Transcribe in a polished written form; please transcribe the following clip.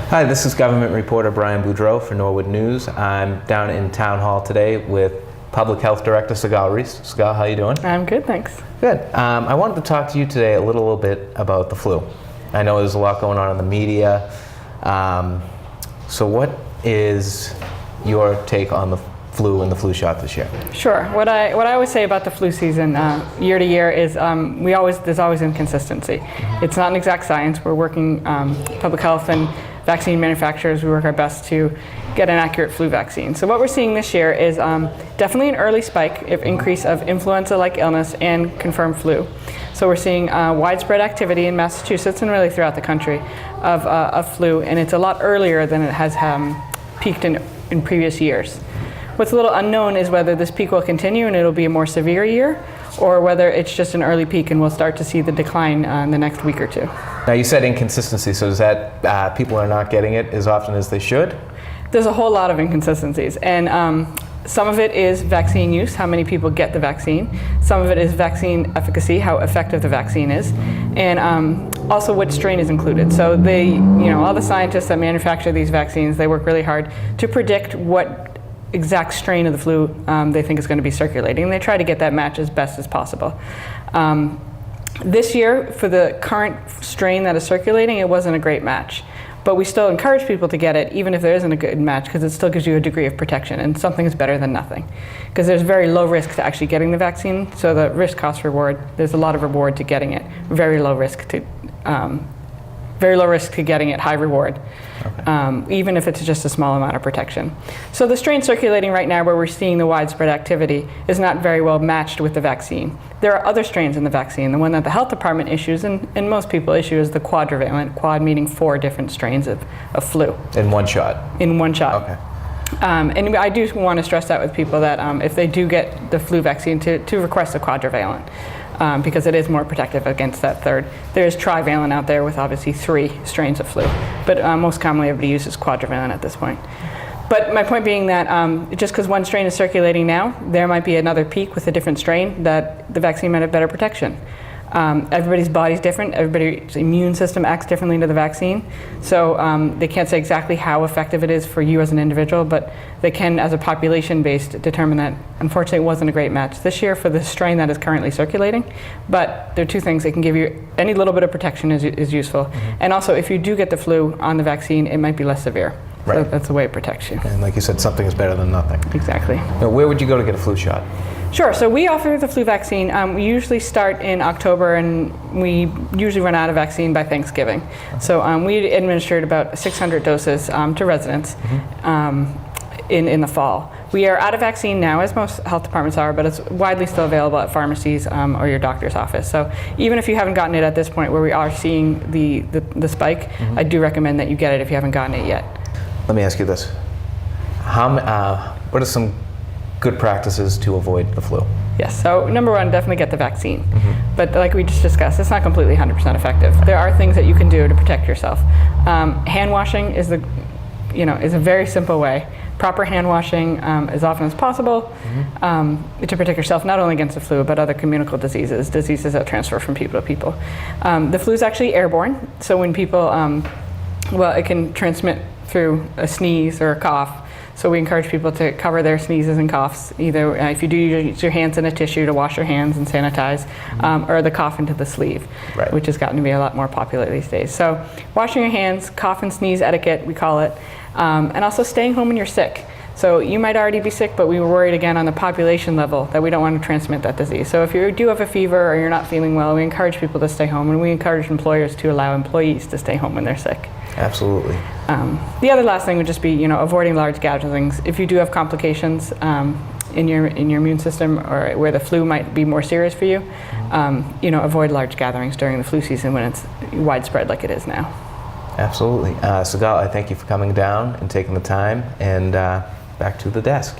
Hi, this is government reporter Brian Boudreau for Norwood News. I'm down in Town Hall today with Public Health Director Sigalle Reiss. Sigalle, how you doing? I'm good, thanks. Good. I wanted to talk to you today a little bit about the flu. I know there's a lot going on in the media. So what is your take on the flu and the flu shot this year? Sure. What I always say about the flu season year to year is there's always inconsistency. It's not an exact science. We're working, public health and vaccine manufacturers, we work our best to get an accurate flu vaccine. So what we're seeing this year is definitely an early spike of increase of influenza-like illness and confirmed flu. So we're seeing widespread activity in Massachusetts and really throughout the country of flu, and it's a lot earlier than it has peaked in previous years. What's a little unknown is whether this peak will continue and it'll be a more severe year, or whether it's just an early peak and we'll start to see the decline in the next week or two. Now you said inconsistency, so is that people are not getting it as often as they should? There's a whole lot of inconsistencies, and some of it is vaccine use, how many people get the vaccine. Some of it is vaccine efficacy, how effective the vaccine is, and also which strain is included. So all the scientists that manufacture these vaccines, they work really hard to predict what exact strain of the flu they think is going to be circulating, and they try to get that match as best as possible. This year, for the current strain that is circulating, it wasn't a great match. But we still encourage people to get it, even if there isn't a good match, because it still gives you a degree of protection, and something is better than nothing. Because there's very low risk to actually getting the vaccine, so the risk cost reward, there's a lot of reward to getting it. Very low risk to getting it, high reward. Okay. Even if it's just a small amount of protection. So the strain circulating right now where we're seeing the widespread activity is not very well matched with the vaccine. There are other strains in the vaccine. The one that the health department issues, and most people issue, is the quadrivalent, quad meaning 4 different strains of flu. In one shot? In one shot. Okay. And I do want to stress that with people that if they do get the flu vaccine to request a quadrivalent. Because it is more protective against that third. There is trivalent out there with obviously 3 strains of flu, but most commonly everybody uses quadrivalent at this point. But my point being that just because one strain is circulating now, there might be another peak with a different strain that the vaccine might have better protection. Everybody's body's different, everybody's immune system acts differently to the vaccine, so they can't say exactly how effective it is for you as an individual, but they can, as a population-based, determine that unfortunately it wasn't a great match this year for the strain that is currently circulating. But there are 2 things. It can give you any little bit of protection is useful, and also if you do get the flu on the vaccine, it might be less severe. Right. So that's the way it protects you. And like you said, something is better than nothing. Exactly. Now, where would you go to get a flu shot? Sure, so we offer the flu vaccine. We usually start in October, and we usually run out of vaccine by Thanksgiving. So we administered about 600 doses to residents in the fall. We are out of vaccine now, as most health departments are, but it's widely still available at pharmacies or your doctor's office. So even if you haven't gotten it at this point where we are seeing the spike, I do recommend that you get it if you haven't gotten it yet. Let me ask you this. What are some good practices to avoid the flu? Yes, so number 1, definitely get the vaccine. But like we just discussed, it's not completely 100% effective. There are things that you can do to protect yourself. Hand washing is a very simple way. Proper hand washing as often as possible to protect yourself not only against the flu, but other communicable diseases that transfer from people to people. The flu is actually airborne, so when people, it can transmit through a sneeze or a cough. So we encourage people to cover their sneezes and coughs, either if you do use your hands in a tissue to wash your hands and sanitize, or the cough into the sleeve, right, which has gotten to be a lot more popular these days. So washing your hands, cough and sneeze etiquette, we call it, and also staying home when you're sick. So you might already be sick, but we were worried again on the population level that we don't want to transmit that disease. So if you do have a fever or you're not feeling well, we encourage people to stay home, and we encourage employers to allow employees to stay home when they're sick. Absolutely. The other last thing would just be, avoiding large gatherings. If you do have complications in your immune system, or where the flu might be more serious for you, avoid large gatherings during the flu season when it's widespread like it is now. Absolutely. Sigalle, I thank you for coming down and taking the time, and back to the desk.